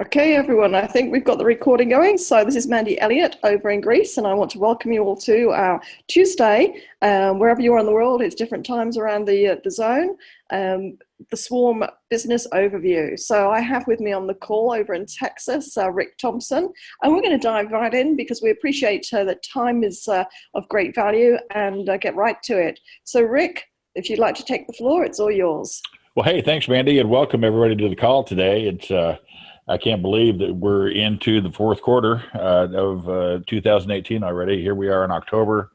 Okay, everyone, I think we've got the recording going. So this is Mandy Elliott over in Greece, and I want to welcome you all to our Tuesday, wherever you are in the world. It's different times around the zone, the Swarm Business Overview. So I have with me on the call over in Texas, Rick Thompson, and we're going to dive right in because we appreciate that time is of great value and get right to it. So Rick, if you'd like to take the floor, it's all yours. Well, hey, thanks, Mandy, and welcome everybody to the call today. I can't believe that we're into the fourth quarter of 2018 already. Here we are in October,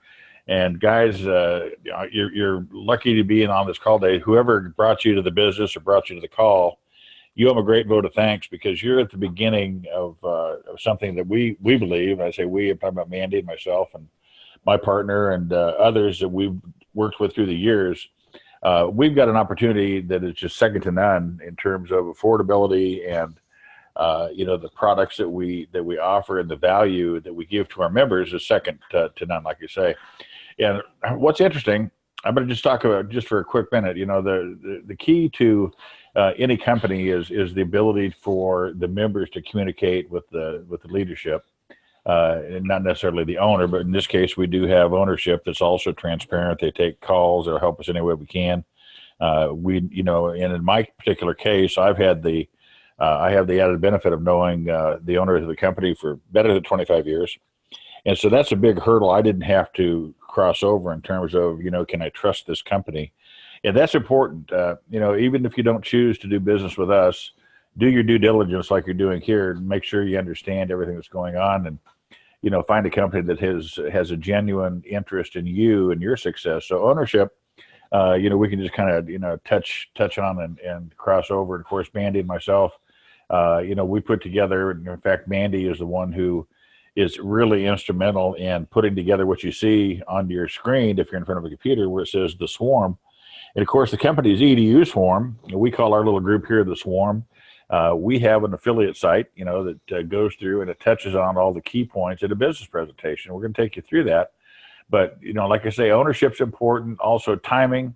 and guys, you're lucky to be in on this call day. Whoever brought you to the business or brought you to the call, you have a great vote of thanks because you're at the beginning of something that we believe. And I say we, I'm talking about Mandy and myself and my partner and others that we've worked with through the years. We've got an opportunity that is just second to none in terms of affordability and the products that we offer and the value that we give to our members is second to none, like you say. And what's interesting, I'm going to just talk about just for a quick minute. The key to any company is the ability for the members to communicate with the leadership, and not necessarily the owner, but in this case, we do have ownership that's also transparent. They take calls. They'll help us any way we can. And in my particular case, I have the added benefit of knowing the owner of the company for better than 25 years. And so that's a big hurdle I didn't have to cross over in terms of, can I trust this company? And that's important. Even if you don't choose to do business with us, do your due diligence like you're doing here and make sure you understand everything that's going on and, find a company that has a genuine interest in you and your success. So ownership, we can just kind of, touch on and cross over. And of course, Mandy and myself, we put together, and in fact, Mandy is the one who is really instrumental in putting together what you see on your screen if you're in front of a computer where it says the Swarm. And of course, the company is EDU Swarm. We call our little group here the Swarm. We have an affiliate site, that goes through and it touches on all the key points in a business presentation. We're going to take you through that. But, like I say, ownership's important, also timing.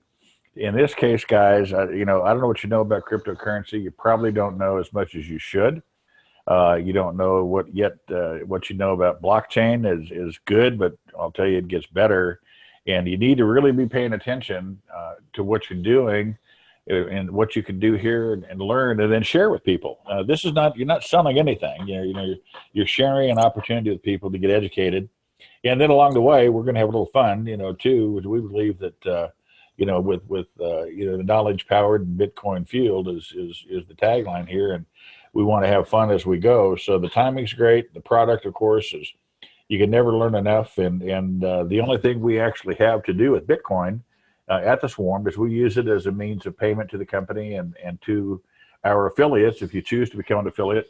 In this case, guys, I don't know what you know about cryptocurrency. You probably don't know as much as you should. You don't know what you know about blockchain is good, but I'll tell you, it gets better. And you need to really be paying attention to what you're doing and what you can do here and learn and then share with people. You're not selling anything. You're sharing an opportunity with people to get educated. And then along the way, we're going to have a little fun, too, which we believe that, with the knowledge powered and Bitcoin fueled is the tagline here. And we want to have fun as we go. So the timing's great. The product, of course, is you can never learn enough. And the only thing we actually have to do with Bitcoin at the Swarm is we use it as a means of payment to the company and to our affiliates. If you choose to become an affiliate,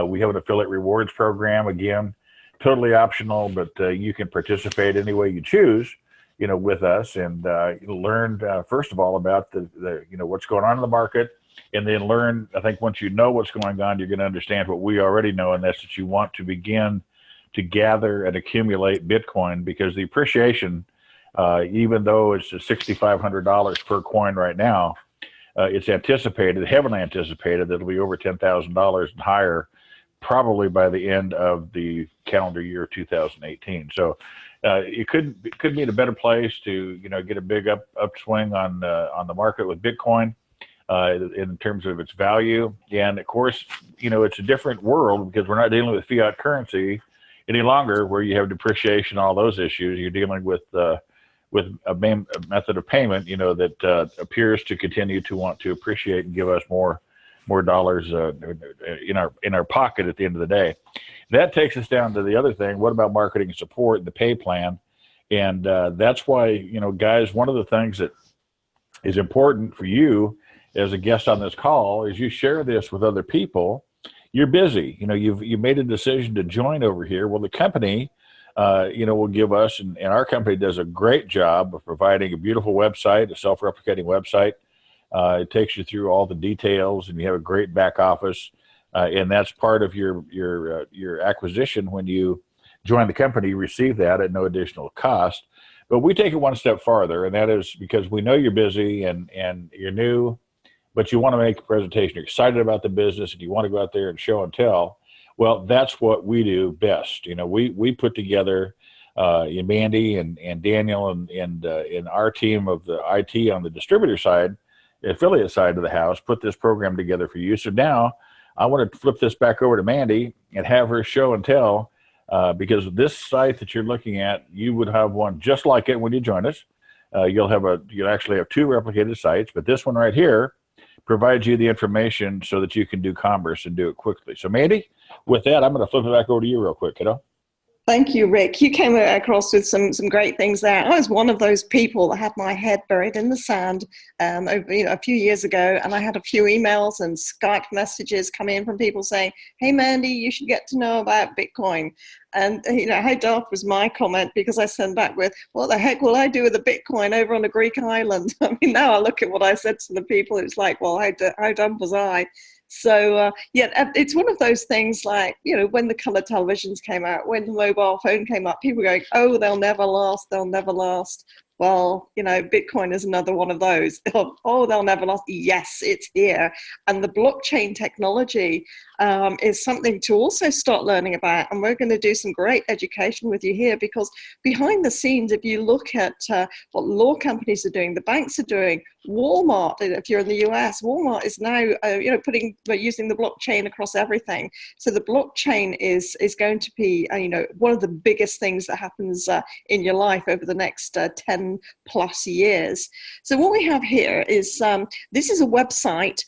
we have an affiliate rewards program. Again, totally optional, but you can participate any way you choose, with us and learn, first of all, about the what's going on in the market. And then learn, I think once you know what's going on, you're going to understand what we already know, and that's that you want to begin to gather and accumulate Bitcoin because the appreciation, even though it's $6,500 per coin right now, it's anticipated, heavily anticipated, that it'll be over $10,000 and higher probably by the end of the calendar year 2018. So it could be in a better place to get a big upswing on the market with Bitcoin in terms of its value. And of course, it's a different world because we're not dealing with fiat currency any longer, where you have depreciation, all those issues. You're dealing with a method of payment, that appears to continue to want to appreciate and give us more dollars in our pocket at the end of the day. That takes us down to the other thing. What about marketing and support, the pay plan? And that's why, guys, one of the things that is important for you as a guest on this call is you share this with other people. You're busy. You've made a decision to join over here. Well, the company, will give us, and our company does a great job of providing a beautiful website, a self-replicating website. It takes you through all the details, and you have a great back office. And that's part of your acquisition. When you join the company, you receive that at no additional cost. But we take it one step farther, and that is because we know you're busy and you're new. but you want to make a presentation. You're excited about the business and you want to go out there and show and tell. Well, that's what we do best. We put together Mandy and Daniel and our team of the IT on the distributor side, the affiliate side of the house, put this program together for you. So now I want to flip this back over to Mandy and have her show and tell, because this site that you're looking at, you would have one just like it when you join us. You'll actually have two replicated sites, but this one right here provides you the information so that you can do commerce and do it quickly. So Mandy, with that, I'm going to flip it back over to you real quick, kiddo. Thank you, Rick. You came across with some great things there. I was one of those people that had my head buried in the sand a few years ago, and I had a few emails and Skype messages come in from people saying, "Hey, Mandy, you should get to know about Bitcoin." And how daft was my comment, because I sent back with, "What the heck will I do with a Bitcoin over on a Greek island?" I mean, now I look at what I said to the people, it's like, well, how dumb was I? So it's one of those things like, when the color televisions came out, when the mobile phone came up, people were going, "Oh, they'll never last, they'll never last." Well, Bitcoin is another one of those. Oh, they'll never last. Yes, it's here. And the blockchain technology is something to also start learning about. And we're going to do some great education with you here, because behind the scenes, if you look at what law companies are doing, the banks are doing, Walmart, if you're in the US, Walmart is now, using the blockchain across everything. So the blockchain is going to be, one of the biggest things that happens in your life over the next 10 plus years. So what we have here is, this is a website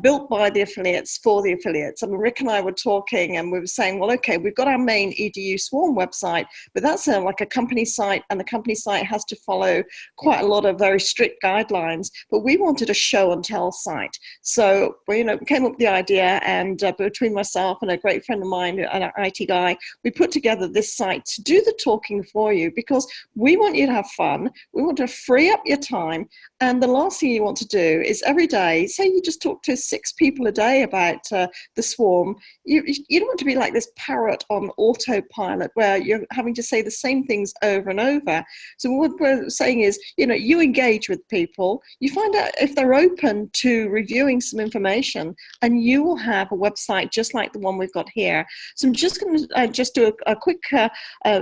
built by the affiliates for the affiliates. I mean, Rick and I were talking and we were saying, well, okay, we've got our main EDU Swarm website, but that's like a company site, and the company site has to follow quite a lot of very strict guidelines. But we wanted a show and tell site. So we came up with the idea, and between myself and a great friend of mine, an IT guy, we put together this site to do the talking for you, because we want you to have fun. We want to free up your time. And the last thing you want to do is every day, say you just talk to 6 people a day about the swarm, you don't want to be like this parrot on autopilot where you're having to say the same things over and over. So what we're saying is, you engage with people, you find out if they're open to reviewing some information, and you will have a website just like the one we've got here. So I'm just going to just do a quick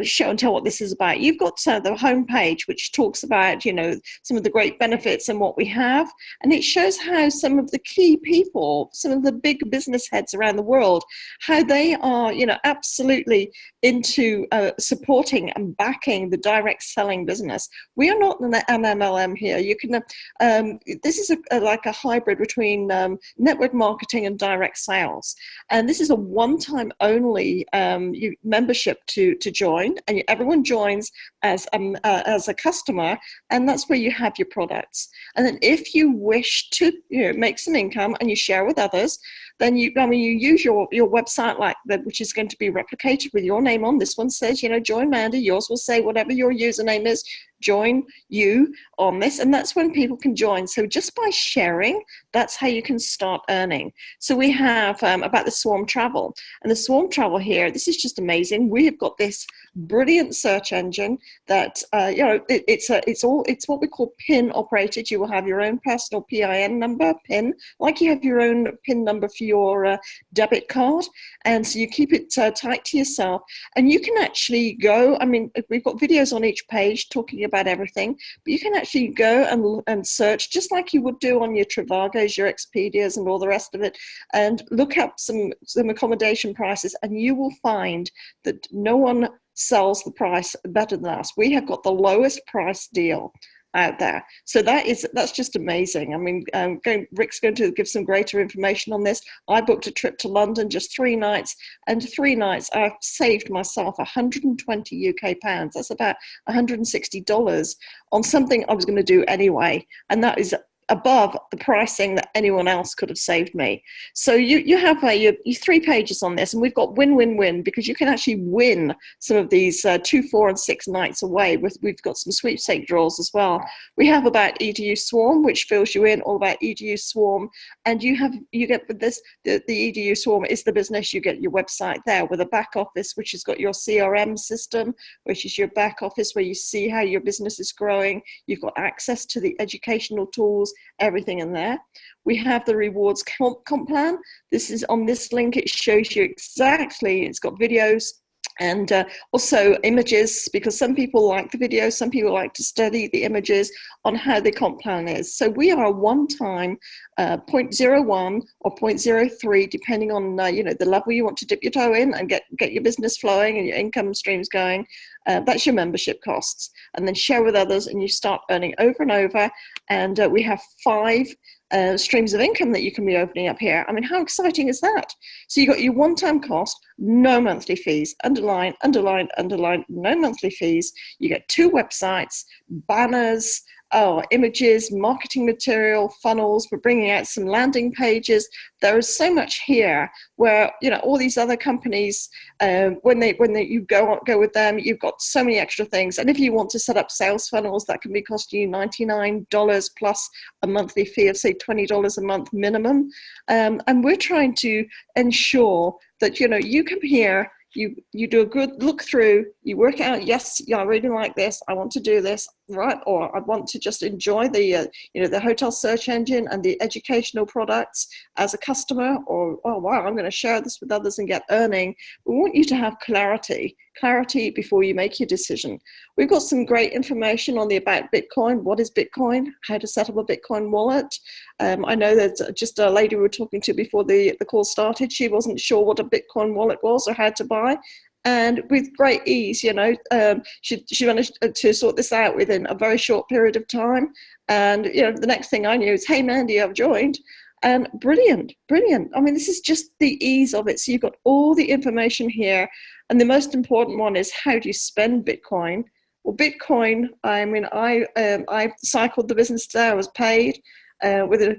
show and tell what this is about. You've got the homepage, which talks about, some of the great benefits and what we have. And it shows how some of the key people, some of the big business heads around the world, how they are, absolutely into supporting and backing the direct selling business. We are not an MLM here. You can, this is like a hybrid between network marketing and direct sales. And this is a one-time only membership to join, and everyone joins as a customer, and that's where you have your products. And then if you wish to make some income and you share with others, then you use your website like that, which is going to be replicated with your name on. This one says, join Mandy. Yours will say whatever your username is, join you on this, and that's when people can join. So just by sharing, that's how you can start earning. So we have about the Swarm Travel, and the Swarm Travel here, this is just amazing. We have got this brilliant search engine that it's what we call PIN operated. You will have your own personal PIN number, PIN, like you have your own PIN number for your debit card, and so you keep it tight to yourself, and you can actually go, we've got videos on each page talking about everything, but you can actually go and search just like you would do on your Trivagos, your Expedias, and all the rest of it, and look up some accommodation prices, and you will find that no one sells the price better than us. We have got the lowest price deal out there. So that's just amazing. Rick's going to give some greater information on this. I booked a trip to London, just 3 nights, and 3 nights I've saved myself 120 UK pounds. That's about $160 on something I was going to do anyway, and that is above the pricing that anyone else could have saved me. So you have your 3 pages on this, and we've got win-win-win, because you can actually win some of these 2, 4, and 6 nights away. We've got some sweepstake draws as well. We have about EDU Swarm, which fills you in all about EDU Swarm, and you get with this, the EDU Swarm is the business. You get your website there with a back office, which has got your CRM system, which is your back office where you see how your business is growing. You've got access to the educational tools. everything in there. We have the rewards comp plan. This is on this link. It shows you exactly, it's got videos and also images, because some people like the video, some people like to study the images on how the comp plan is. So we are a one-time 0.01 or 0.03, depending on the level you want to dip your toe in and get your business flowing and your income streams going. That's your membership costs, and then share with others, and you start earning over and over. And we have 5 streams of income that you can be opening up here. I mean, how exciting is that? So you got your one-time cost, no monthly fees, underline, underline, underline, no monthly fees. You get 2 websites, banners, images, marketing material, funnels. We're bringing out some landing pages. There is so much here where, all these other companies, when you go with them, you've got so many extra things. And if you want to set up sales funnels, that can be costing you $99 plus a monthly fee of, say, $20 a month minimum. And we're trying to ensure that, you come here, you do a good look through, you work out, yes, I really like this, I want to do this, right? Or I want to just enjoy the hotel search engine and the educational products as a customer, or, oh, wow, I'm going to share this with others and get earning. We want you to have clarity before you make your decision. We've got some great information on the about Bitcoin. What is Bitcoin? How to set up a Bitcoin wallet. I know there's just a lady we were talking to before the call started. She wasn't sure what a Bitcoin wallet was or how to buy. And with great ease, she managed to sort this out within a very short period of time. And, the next thing I knew is, hey, Mandy, I've joined. And brilliant. I mean, this is just the ease of it. So you've got all the information here. And the most important one is, how do you spend Bitcoin? Well, Bitcoin, I mean, I cycled the business today. I was paid. Within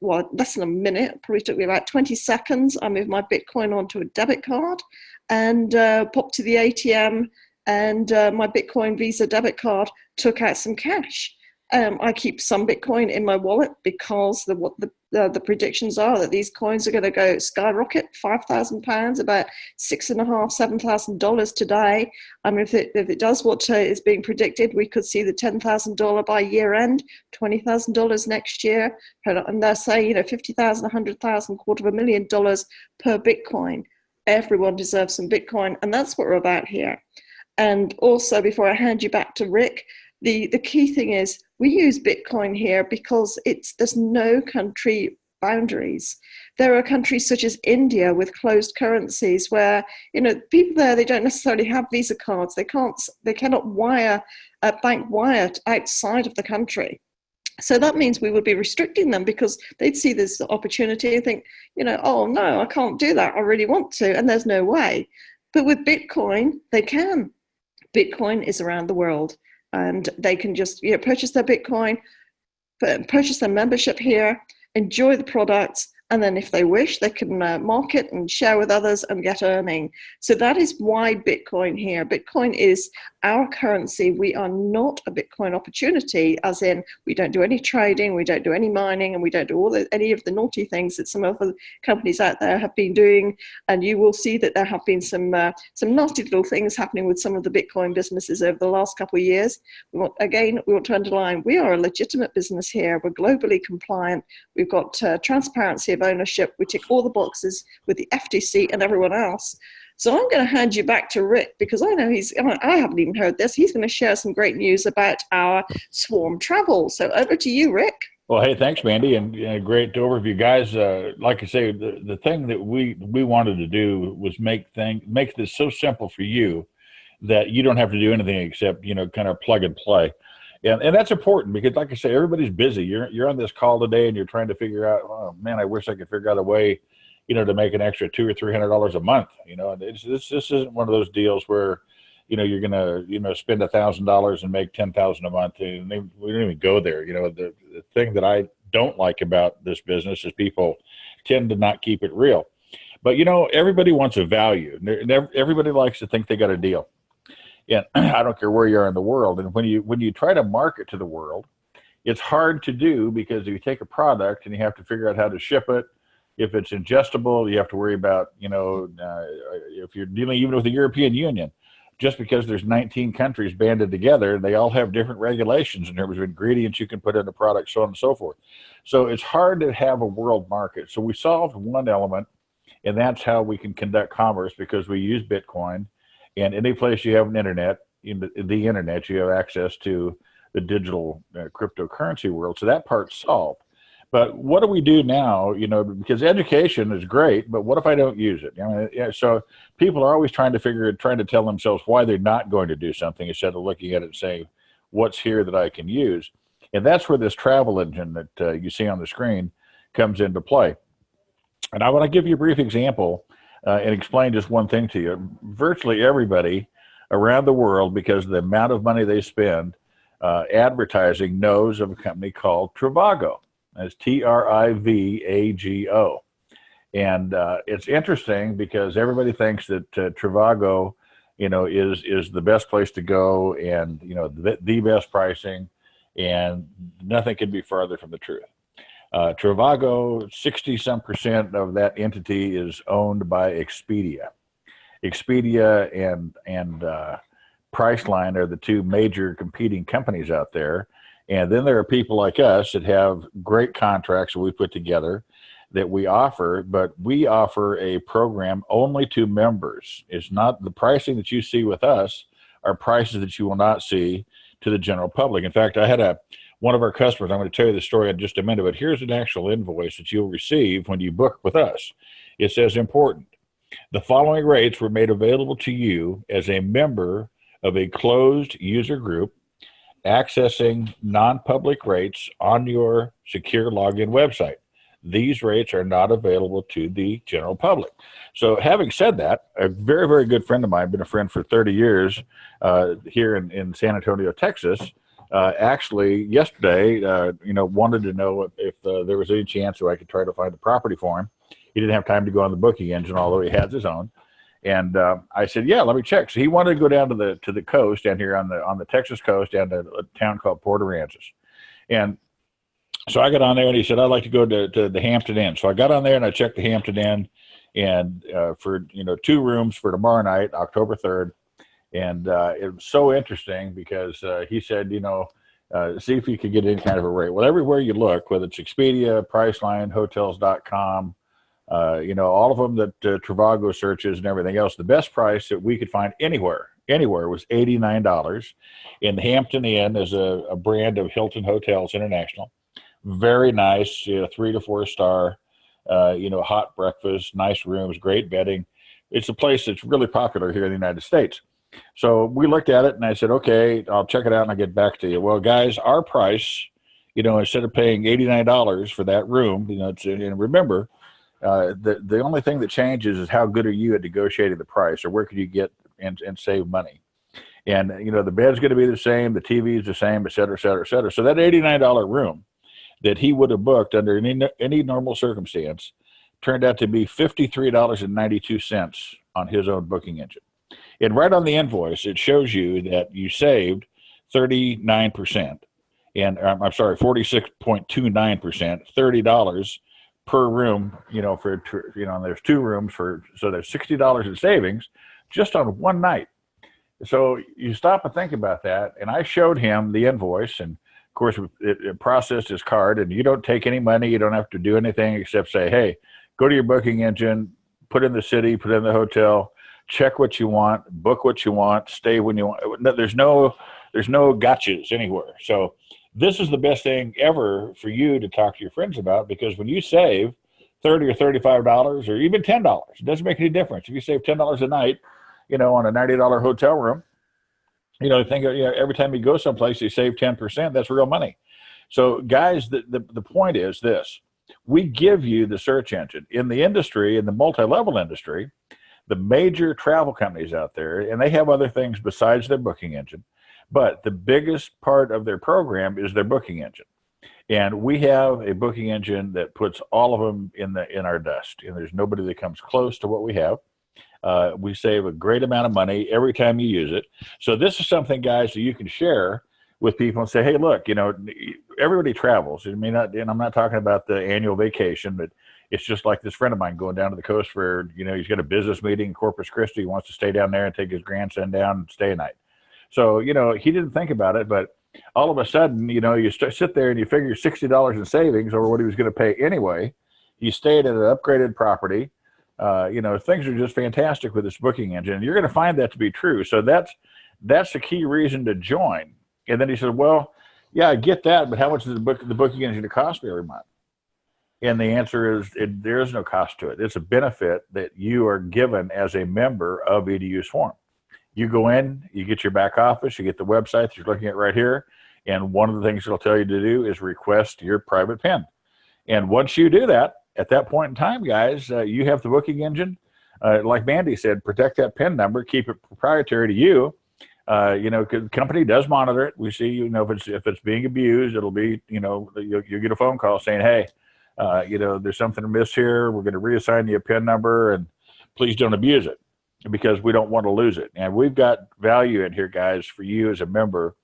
less than a minute, it probably took me about 20 seconds. I moved my Bitcoin onto a debit card and popped to the ATM, and my Bitcoin Visa debit card took out some cash. I keep some Bitcoin in my wallet because the predictions are that these coins are going to go skyrocket, £5,000, about $6,500, $7,000 today. If it does what is being predicted, we could see the $10,000 by year end, $20,000 next year, and they're saying $50,000, $100,000, $250,000 per Bitcoin. Everyone deserves some Bitcoin, and that's what we're about here. And also, before I hand you back to Rick, the key thing is, we use Bitcoin here because there's no country boundaries. There are countries such as India with closed currencies where, people there, they don't necessarily have Visa cards. They cannot bank wire outside of the country. So that means we would be restricting them, because they'd see this opportunity and think, oh no, I can't do that. I really want to, and there's no way. But with Bitcoin, they can. Bitcoin is around the world. And they can just purchase their Bitcoin, purchase their membership here, enjoy the products, and then if they wish, they can market and share with others and get earning. So that is why Bitcoin here. Bitcoin is our currency. We are not a Bitcoin opportunity, as in we don't do any trading, we don't do any mining, and we don't do any of the naughty things that some of the companies out there have been doing. And you will see that there have been some nasty little things happening with some of the Bitcoin businesses over the last couple of years. We want to underline, we are a legitimate business here. We're globally compliant. We've got transparency of ownership. We tick all the boxes with the FTC and everyone else. So I'm going to hand you back to Rick, because I know I haven't even heard this. He's going to share some great news about our Swarm Travel. So over to you, Rick. Well, hey, thanks, Mandy, and great overview, guys. Like I say, the thing that we wanted to do was make this so simple for you that you don't have to do anything except, kind of plug and play. And that's important, because, like I say, everybody's busy. You're on this call today and you're trying to figure out, oh man, I wish I could figure out a way, to make an extra $200 or $300 a month. This isn't one of those deals where, you're gonna, spend $1,000 and make $10,000 a month. And we don't even go there. The thing that I don't like about this business is people tend to not keep it real. But everybody wants a value. Everybody likes to think they got a deal. And I don't care where you are in the world. And when you try to market to the world, it's hard to do, because if you take a product and you have to figure out how to ship it, if it's ingestible, you have to worry about, if you're dealing even with the European Union, just because there's 19 countries banded together, they all have different regulations in terms of ingredients you can put in the product, so on and so forth. So it's hard to have a world market. So we solved one element, and that's how we can conduct commerce, because we use Bitcoin. And any place you have an internet, in the internet, you have access to the digital cryptocurrency world. So that part's solved. But what do we do now? Because education is great, but what if I don't use it? So people are always trying to tell themselves why they're not going to do something, instead of looking at it and saying, what's here that I can use? And that's where this travel engine that you see on the screen comes into play. And I want to give you a brief example and explain just one thing to you. Virtually everybody around the world, because of the amount of money they spend advertising, knows of a company called Trivago. That's Trivago. And it's interesting because everybody thinks that Trivago, is the best place to go, and, the best pricing, and nothing could be farther from the truth. Trivago, 60-some% of that entity is owned by Expedia. Expedia and Priceline are the two major competing companies out there. And then there are people like us that have great contracts that we put together that we offer, but we offer a program only to members. It's not the pricing that you see with us are prices that you will not see to the general public. In fact, I had one of our customers, I'm going to tell you the story in just a minute, but here's an actual invoice that you'll receive when you book with us. It says, important. The following rates were made available to you as a member of a closed user group accessing non-public rates on your secure login website. These rates are not available to the general public. So having said that, a very, very good friend of mine, been a friend for 30 years here in San Antonio, Texas, actually yesterday, wanted to know if there was any chance that I could try to find a property for him. He didn't have time to go on the booking engine, although he has his own. And I said, yeah, let me check. So he wanted to go down to the coast down here on the Texas coast, down to a town called Port Aransas. And so I got on there, and he said, I'd like to go to the Hampton Inn. So I got on there and I checked the Hampton Inn, and for 2 rooms for tomorrow night, October 3rd. And it was so interesting because he said, see if you could get any kind of a rate. Well, everywhere you look, whether it's Expedia, Priceline, Hotels.com, all of them that Trivago searches and everything else, the best price that we could find anywhere was $89. And the Hampton Inn is a brand of Hilton Hotels International. Very nice, 3 to 4 star, hot breakfast, nice rooms, great bedding. It's a place that's really popular here in the United States. So we looked at it, and I said, okay, I'll check it out and I'll get back to you. Well, guys, our price, instead of paying $89 for that room, and remember, the only thing that changes is how good are you at negotiating the price, or where can you get and save money. And, the bed's going to be the same, the TV is the same, et cetera, et cetera, et cetera. So that $89 room that he would have booked under any normal circumstance turned out to be $53.92 on his own booking engine. And right on the invoice, it shows you that you saved 39%, and I'm sorry, 46.29%, $30 per room, and there's 2 rooms so there's $60 in savings just on one night. So you stop and think about that. And I showed him the invoice, and of course it processed his card, and you don't take any money. You don't have to do anything except say, hey, go to your booking engine, put in the city, put in the hotel, check what you want, book what you want, stay when you want. There's no gotchas anywhere. So this is the best thing ever for you to talk to your friends about, because when you save $30 or $35 or even $10, it doesn't make any difference. If you save $10 a night, on a $90 hotel room, every time you go someplace, you save 10%, that's real money. So guys, the point is this: we give you the search engine in the industry, in the multi-level industry, the major travel companies out there, and they have other things besides their booking engine, but the biggest part of their program is their booking engine. And we have a booking engine that puts all of them in our dust, and there's nobody that comes close to what we have. We save a great amount of money every time you use it. So this is something, guys, that you can share with people and say, hey, look, everybody travels. And I'm not talking about the annual vacation, but It's just like this friend of mine going down to the coast for, he's got a business meeting in Corpus Christi. He wants to stay down there and take his grandson down and stay a night. So, he didn't think about it, but all of a sudden, you sit there and you figure $60 in savings over what he was going to pay anyway. He stayed at an upgraded property. Things are just fantastic with this booking engine. And you're going to find that to be true. So that's the key reason to join. And then he said, well, yeah, I get that, but how much does the booking engine cost me every month? And the answer is there is no cost to it. It's a benefit that you are given as a member of EDU Swarm. You go in, you get your back office, you get the website that you're looking at right here, and one of the things it'll tell you to do is request your private PIN. And once you do that, at that point in time, guys, you have the booking engine. Like Mandy said, protect that PIN number, keep it proprietary to you. Because the company does monitor it. We see, if it's being abused, it'll be, you'll get a phone call saying, hey, there's something amiss here. We're going to reassign you a PIN number, and please don't abuse it because we don't want to lose it. And we've got value in here, guys, for you as a member,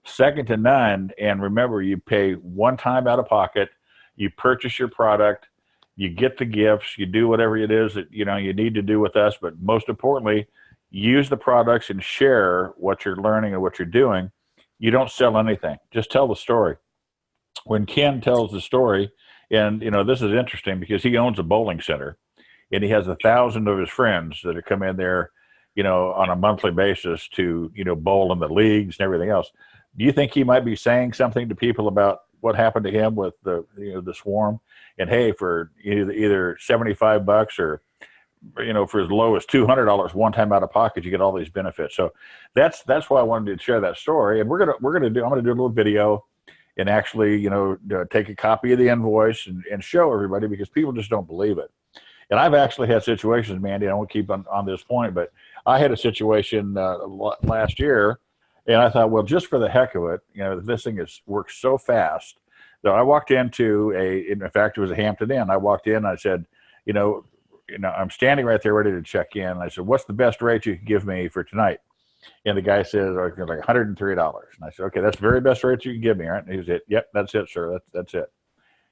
second to none. And remember, you pay one time out of pocket. You purchase your product. You get the gifts. You do whatever it is that, you need to do with us. But most importantly, use the products and share what you're learning and what you're doing. You don't sell anything. Just tell the story. When Ken tells the story, and, this is interesting because he owns a bowling center, and he has 1,000 of his friends that have come in there, on a monthly basis to, bowl in the leagues and everything else. Do you think he might be saying something to people about what happened to him with the Swarm? And hey, for either $75 or, for as low as $200 one time out of pocket, you get all these benefits. So that's why I wanted to share that story. And I'm gonna do a little video and actually, take a copy of the invoice and show everybody, because people just don't believe it. And I've actually had situations, Mandy, I won't keep on this point, but I had a situation last year, and I thought, well, just for the heck of it, this thing works so fast. So I walked into in fact, it was a Hampton Inn. I walked in and I said, I'm standing right there ready to check in. And I said, what's the best rate you can give me for tonight? And the guy says, like $103. And I said, okay, that's the very best rate you can give me, right? And he said, yep, that's it, sir. That's it.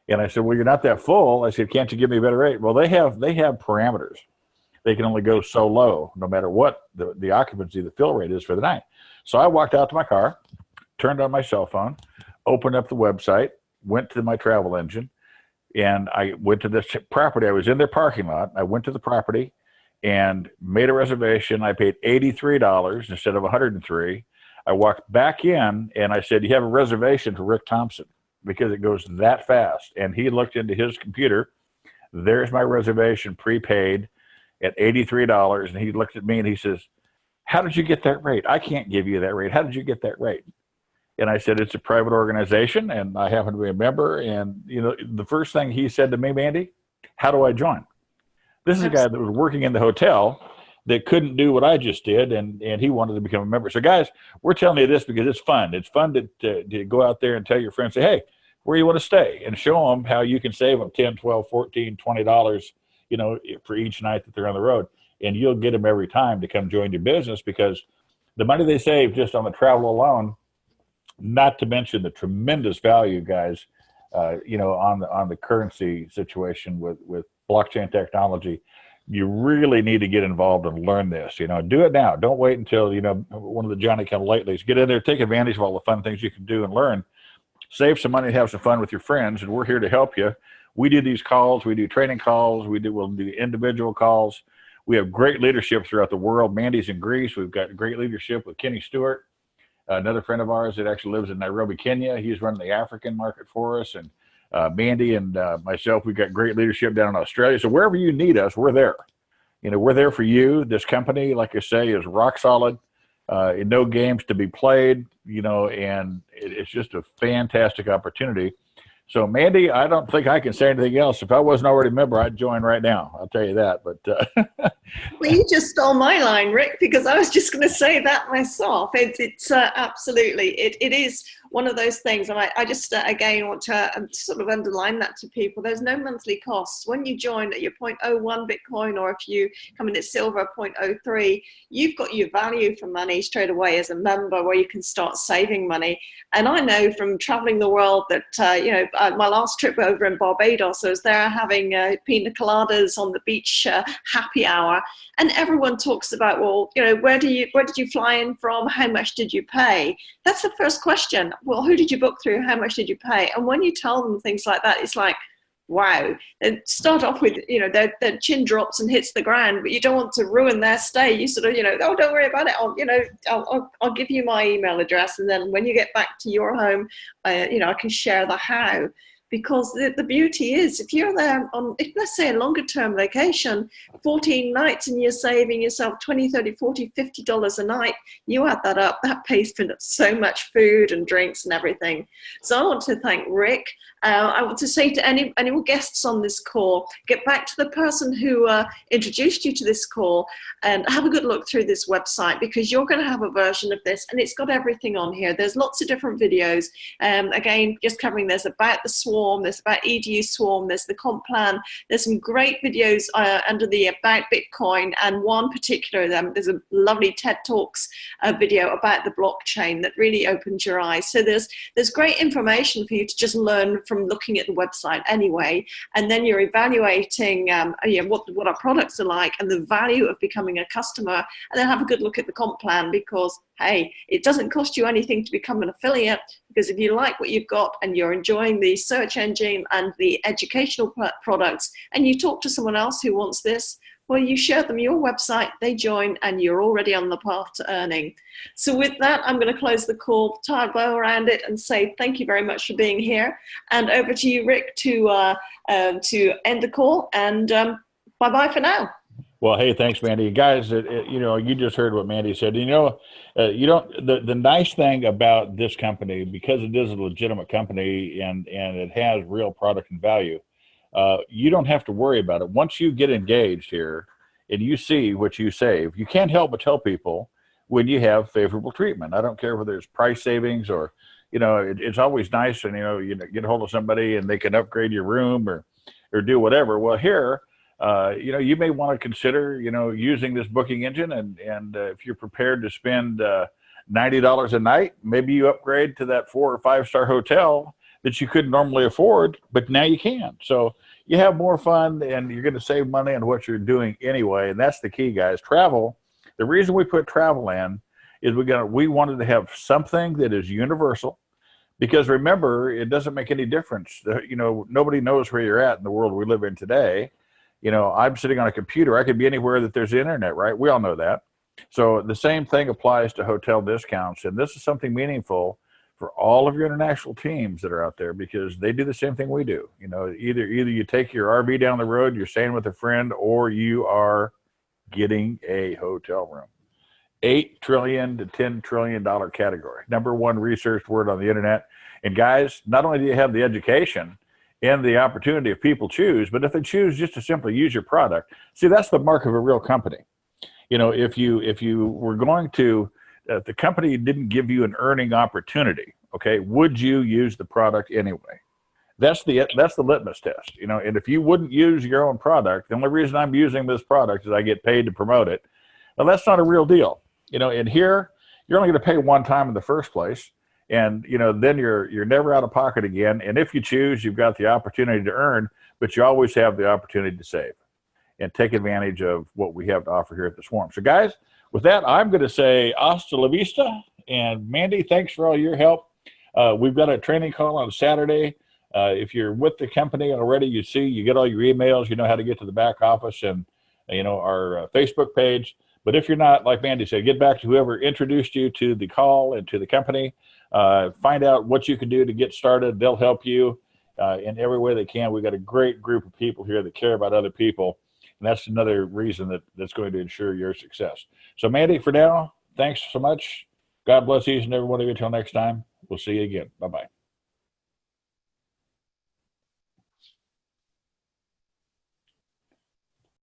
And I said, well, you're not that full. I said, can't you give me a better rate? Well, they have parameters. They can only go so low, no matter what the occupancy, the fill rate is for the night. So I walked out to my car, turned on my cell phone, opened up the website, went to my travel engine, and I went to this property. I was in their parking lot. I went to the property and made a reservation. I paid $83 instead of $103. I walked back in and I said, you have a reservation for Rick Thompson, because it goes that fast. And he looked into his computer. There's my reservation prepaid at $83. And he looked at me and he says, how did you get that rate? I can't give you that rate. How did you get that rate? And I said, it's a private organization and I happen to be a member. And, the first thing he said to me, Mandy, how do I join? This is a guy that was working in the hotel that couldn't do what I just did, and he wanted to become a member. So, guys, we're telling you this because it's fun. It's fun to go out there and tell your friends, say, hey, where you want to stay, and show them how you can save them $10, $12, $14, $20, for each night that they're on the road. And you'll get them every time to come join your business, because the money they save just on the travel alone, not to mention the tremendous value, guys, on the currency situation with blockchain technology. You really need to get involved and learn this. Do it now. Don't wait until one of the Johnny-come-latelys. Get in there, take advantage of all the fun things you can do and learn. Save some money, have some fun with your friends, and we're here to help you. We do these calls. We do training calls. We'll do individual calls. We have great leadership throughout the world. Mandy's in Greece. We've got great leadership with Kenny Stewart, another friend of ours that actually lives in Nairobi, Kenya. He's running the African market for us. And Mandy and myself, we've got great leadership down in Australia. So wherever you need us, we're there. We're there for you. This company, like I say, is rock solid. No games to be played, and it's just a fantastic opportunity. So, Mandy, I don't think I can say anything else. If I wasn't already a member, I'd join right now. I'll tell you that. But well, you just stole my line, Rick, because I was just going to say that myself. It's absolutely. It is one of those things, and I just, again, want to sort of underline that to people. There's no monthly costs. When you join at your zero point 0.01 Bitcoin, or if you come in at silver 0.03, you've got your value for money straight away as a member, where you can start saving money. And I know from traveling the world that, my last trip over in Barbados, I was there having pina coladas on the beach happy hour. And everyone talks about, well, where did you fly in from? How much did you pay? That's the first question. Well, who did you book through? How much did you pay? And when you tell them things like that, it's like, wow. They start off with, their chin drops and hits the ground, but you don't want to ruin their stay. You sort of, oh, don't worry about it. I'll give you my email address. And then when you get back to your home, I can share the how. Because the beauty is, if you're there on, let's say, a longer term vacation, 14 nights, and you're saving yourself $20, $30, $40, $50 a night, you add that up, that pays for so much food and drinks and everything. So I want to thank Rick. I want to say to any guests on this call, get back to the person who introduced you to this call and have a good look through this website, because you're going to have a version of this, and it's got everything on here. There's lots of different videos. Again, just covering, there's about the Swarm, there's about EDU Swarm, there's the comp plan, there's some great videos under the About Bitcoin, and one particular, there's a lovely TED Talks video about the blockchain that really opens your eyes. So there's great information for you to just learn from looking at the website anyway, and then you're evaluating what our products are like and the value of becoming a customer, and then have a good look at the comp plan, because hey, it doesn't cost you anything to become an affiliate, because if you like what you've got and you're enjoying the search engine and the educational products, and you talk to someone else who wants this, well, you share them your website, they join, and you're already on the path to earning. So with that, I'm going to close the call, tie a bow around it, and say thank you very much for being here. And over to you, Rick, to end the call, and bye-bye for now. Well, hey, thanks, Mandy. Guys, you just heard what Mandy said. The nice thing about this company, because it is a legitimate company and it has real product and value, you don't have to worry about it. Once you get engaged here and you see what you save, you can't help but tell people when you have favorable treatment. I don't care whether it's price savings or, it's always nice, and, you get a hold of somebody and they can upgrade your room or do whatever. Well, here, you may want to consider, using this booking engine, and if you're prepared to spend $90 a night, maybe you upgrade to that 4 or 5 star hotel that you couldn't normally afford, but now you can. So you have more fun, and you're going to save money on what you're doing anyway. And that's the key, guys. Travel. The reason we put travel in is we wanted to have something that is universal, because remember, it doesn't make any difference. Nobody knows where you're at in the world we live in today. I'm sitting on a computer. I could be anywhere that there's the internet, right? We all know that. So the same thing applies to hotel discounts. And this is something meaningful for all of your international teams that are out there, because they do the same thing we do. Either you take your RV down the road, you're staying with a friend, or you are getting a hotel room. $8 trillion to $10 trillion category. #1 researched word on the internet. And guys, not only do you have the education and the opportunity if people choose, but if they choose just to simply use your product, see, that's the mark of a real company. If you were going to, if the company didn't give you an earning opportunity, okay, would you use the product anyway? That's the litmus test, and if you wouldn't use your own product, the only reason I'm using this product is I get paid to promote it. Well, that's not a real deal. And here, you're only going to pay one time in the first place. And, then you're never out of pocket again. And if you choose, you've got the opportunity to earn, but you always have the opportunity to save and take advantage of what we have to offer here at the Swarm. So guys, with that, I'm going to say hasta la vista. And Mandy, thanks for all your help. We've got a training call on Saturday. If you're with the company already, you get all your emails, you know how to get to the back office and, our Facebook page. But if you're not, like Mandy said, get back to whoever introduced you to the call and to the company. Find out what you can do to get started. They'll help you in every way they can. We've got a great group of people here that care about other people. And that's another reason that's going to ensure your success. So Mandy, for now, thanks so much. God bless each and every one of you. Until next time, we'll see you again. Bye-bye.